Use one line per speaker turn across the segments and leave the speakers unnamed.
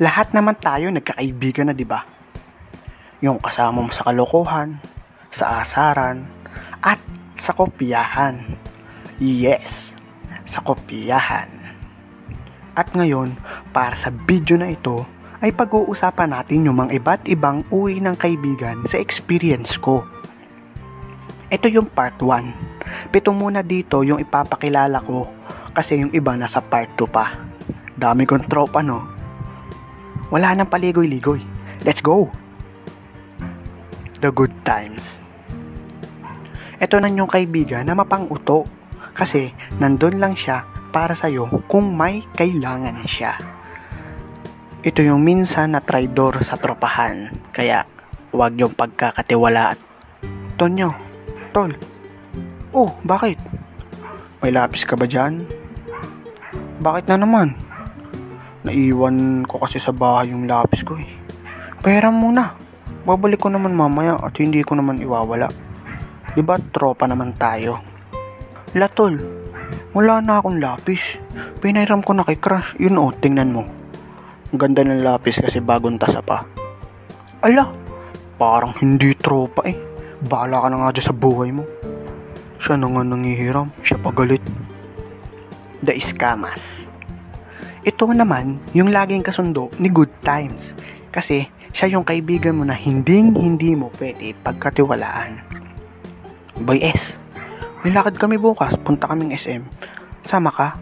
Lahat naman tayo nagkakaibigan na, 'di ba? Yung kasama mo sa kalokohan, sa asaran, at sa kopyahan. Yes, sa kopyahan. At ngayon, para sa video na ito, ay pag-uusapan natin yung mga iba't ibang uri ng kaibigan sa experience ko. Ito yung part 1. Pito muna dito yung ipapakilala ko kasi yung iba nasa part 2 pa. Dami kong tropa, no? Wala nang paligoy-ligoy. Let's go! The good times. Ito na yung kaibigan na mapang-uto kasi nandun lang siya para sa'yo kung may kailangan siya. Ito yung minsan na traidor sa tropahan, kaya huwag yung pagkakatiwalaan. Tonyo, tol. Oh, bakit? May lapis ka ba dyan? Bakit na naman? Naiwan ko kasi sa bahay yung lapis ko eh. Pahiram muna. Babalik ko naman mamaya at hindi ko naman iwawala. Diba tropa naman tayo? Latol, wala na akong lapis. Pinahiram ko na kay Crush. Yun o, tingnan mo. Ang ganda ng lapis kasi bagong tasa pa. Ala, parang hindi tropa eh. Bahala ka na nga dyan sa buhay mo. Siya na nga nangihiram. Siya pagalit. The Scammers. Ito naman yung laging kasundo ni Good Times. Kasi siya yung kaibigan mo na hindi mo pwede pagkatiwalaan. Boy S, may lakad kami bukas. Punta kaming SM. Sama ka?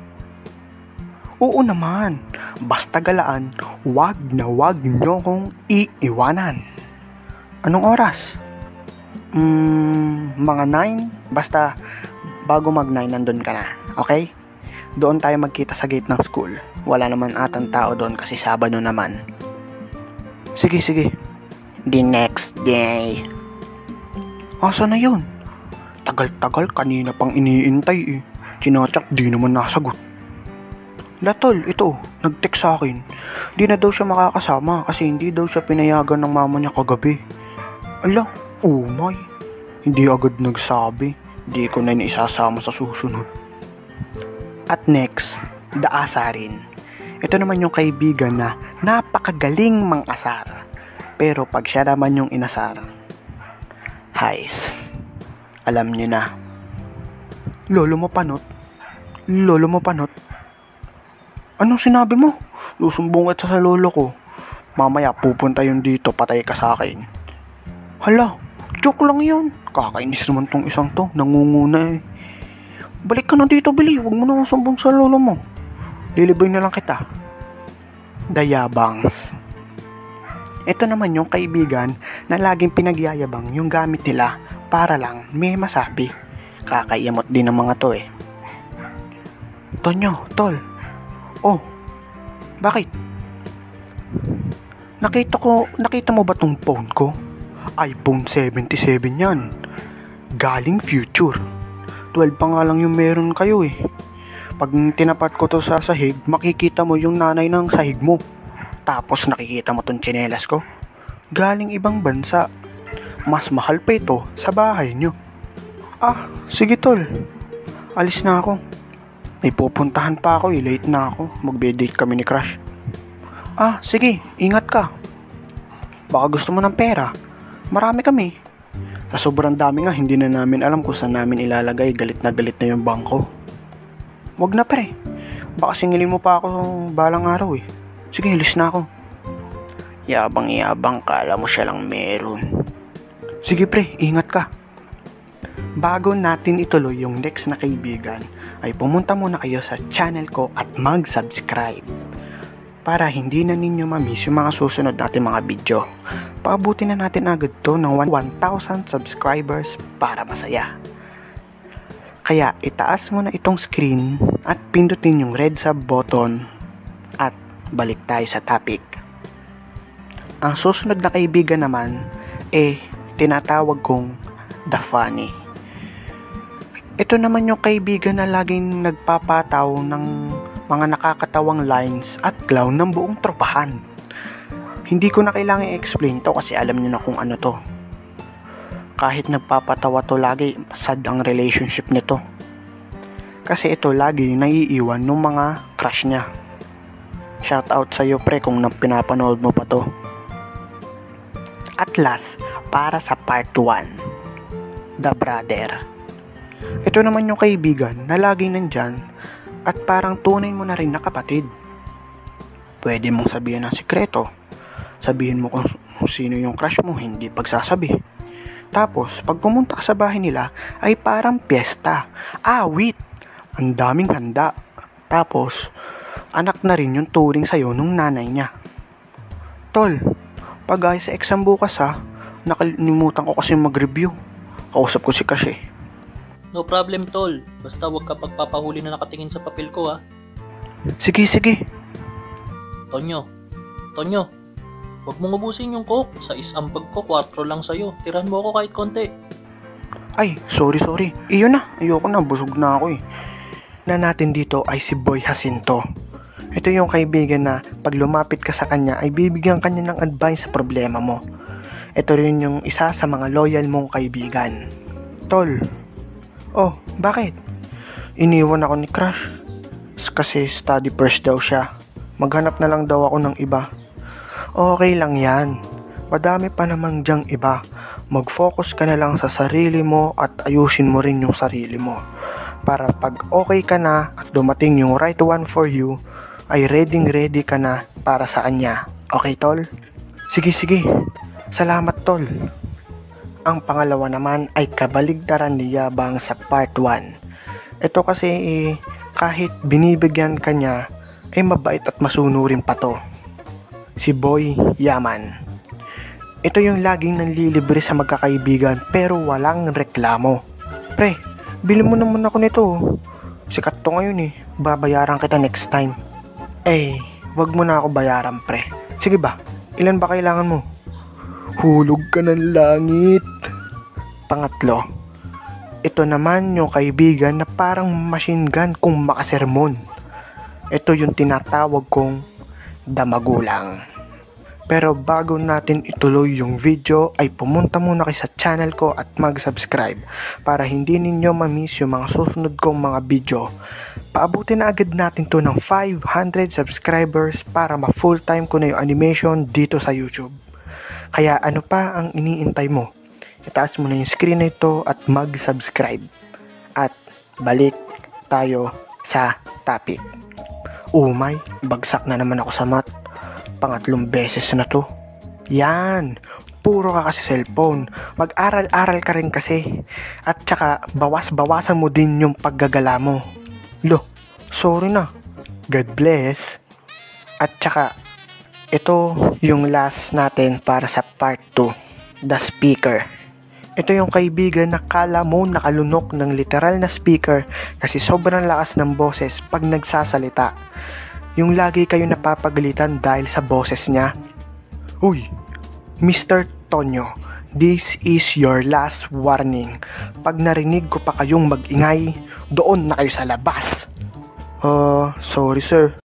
Oo naman. Basta galaan, wag nyo kong iiwanan. Anong oras? Mga 9. Basta bago mag 9 nandun ka na. Okay? Doon tayo magkita sa gate ng school. Wala naman atang tao doon kasi Sabado naman. Sige. The next day. Asa na yun? Tagal-tagal, kanina pang iniintay eh. Chinachat, di naman nasagot. Latol, ito, nag-text sa akin. Di na daw siya makakasama kasi hindi daw siya pinayagan ng mama niya kagabi. Ala, oh my. Hindi agad nagsabi. Di ko na isasama sa susunod. At next, the asarin. Ito naman yung kaibigan na napakagaling mang-asar. Pero pag siya naman yung inasar, hais, alam nyo na. Lolo mo panot? Anong sinabi mo? Lusumbong kita sa lolo ko. Mamaya pupunta yun dito, patay ka sa akin. Hala, joke lang yun. Kakainis naman tong isang to, nangunguna eh. Balik ka na dito, Billy. Huwag mo na sumbong sa lolo mo. Lilibay na lang kita. Dayabangs. Ito naman yung kaibigan na laging pinagyayabang yung gamit nila para lang may masabi. Kakayamot din ng mga to eh. Tonyo, tol. Oh, bakit? Nakita mo ba tong phone ko? iPhone 77 yan. Galing future. 12 pa nga lang yung meron kayo eh. Pag tinapat ko to sa sahig, makikita mo yung nanay ng sahig mo. Tapos nakikita mo tong tsinelas ko. Galing ibang bansa. Mas mahal pa ito sa bahay nyo. Ah, sige tol. Alis na ako. May pupuntahan pa ako eh. Late na ako. Magbe-date kami ni Crush. Ah, sige. Ingat ka. Baka gusto mo ng pera. Marami kami. Sa sobrang dami nga, hindi na namin alam kung saan namin ilalagay. Galit na yung bangko. Wag na pre. Baka singilin mo pa ako balang araw eh. Sige, alis na ako. Yabang ka. Alam mo siya lang meron. Sige pre, ingat ka. Bago natin ituloy yung next na kaibigan, ay pumunta muna kayo sa channel ko at mag-subscribe para hindi na ninyo ma-miss yung mga susunod natin mga video. Paabutin na natin agad to ng 1,000 subscribers para masaya. Kaya itaas mo na itong screen at pindutin yung red sub button at balik tayo sa topic. Ang susunod na kaibigan naman tinatawag kong the funny. Ito naman yung kaibigan na laging nagpapataw ng mga nakakatawang lines at clown ng buong tropahan. Hindi ko na kailangan i-explain to kasi alam niyo na kung ano to. Kahit nagpapatawa to lagi, sad ang relationship nito. Kasi ito lagi naiiwan ng mga crush niya. Shoutout sa'yo pre kung pinapanood mo pa to. At last, para sa part 1, The Brother. Ito naman yung kaibigan na laging nandyan at parang tunay mo na rin na kapatid. Pwede mong sabihin ng sikreto. Sabihin mo kung sino yung crush mo, hindi pagsasabi. Tapos, pag pumunta ka sa bahay nila, ay parang piyesta. Awit! Ang daming handa. Tapos, anak na rin yung turing sa'yo nung nanay niya. Tol, pag-ayos sa exam bukas ha, nakalimutan ko kasi mag-review. Kausap ko si Cash eh.
No problem, tol. Basta wag ka pagpapahuli na nakatingin sa papel ko, ha.
Sige.
Tonyo, wag mong ubusin yung coke. Sa isambag ko, 4 lang sa'yo. Tiran mo ako kahit konti.
Ay, sorry. Iyon na, ayoko na, busog na ako eh. Na natin dito ay si Boy Jacinto. Ito yung kaibigan na pag lumapit ka sa kanya ay bibigyan kanya ng advice sa problema mo. Ito rin yung isa sa mga loyal mong kaibigan. Tol, oh, bakit? Iniwan ako ni Crush. Kasi study first daw siya. Maghanap na lang daw ako ng iba. Okay lang yan. Madami pa namang dyang iba. Mag-focus ka na lang sa sarili mo at ayusin mo rin yung sarili mo. Para pag okay ka na at dumating yung right one for you, ay ready ka na para sa kanya. Okay, tol? Sige. Salamat, tol. Ang pangalawa naman ay kabaligtaran ni Yabang sa part 1. Ito kasi kahit binibigyan ka niya, ay mabait at masunurin pa to. Si Boy Yaman. Ito yung laging nanlilibre sa magkakaibigan pero walang reklamo. Pre, bili mo naman ako nito. Sikat to ngayon eh. Babayaran kita next time. Wag mo na ako bayaran pre. Sige ba? Ilan ba kailangan mo? Hulog ka ng langit. Pangatlo, ito naman yung kaibigan na parang machine gun kung makasermon. Ito yung tinatawag kong damagulang. Pero bago natin ituloy yung video ay pumunta muna kayo sa channel ko at mag-subscribe para hindi ninyo ma-miss yung mga susunod kong mga video. Paabutin na agad natin to ng 500 subscribers para ma-full time ko na yung animation dito sa YouTube. Kaya ano pa ang iniintay mo? Itaas mo na yung screen na ito at mag-subscribe. At balik tayo sa topic. Bagsak na naman ako sa math. Pangatlong beses na to. Yan, puro ka kasi cellphone. Mag-aral-aral ka rin kasi. At saka bawas-bawasan mo din yung paggagala mo. Sorry na. God bless. At saka ito yung last natin para sa part 2, The Speaker. Ito yung kaibigan na kala mo nakalunok ng literal na speaker kasi sobrang lakas ng boses pag nagsasalita. Yung lagi kayo napapagalitan dahil sa boses niya. Uy, Mr. Tonyo, this is your last warning. Pag narinig ko pa kayong mag-ingay, doon na kayo sa labas. Sorry sir.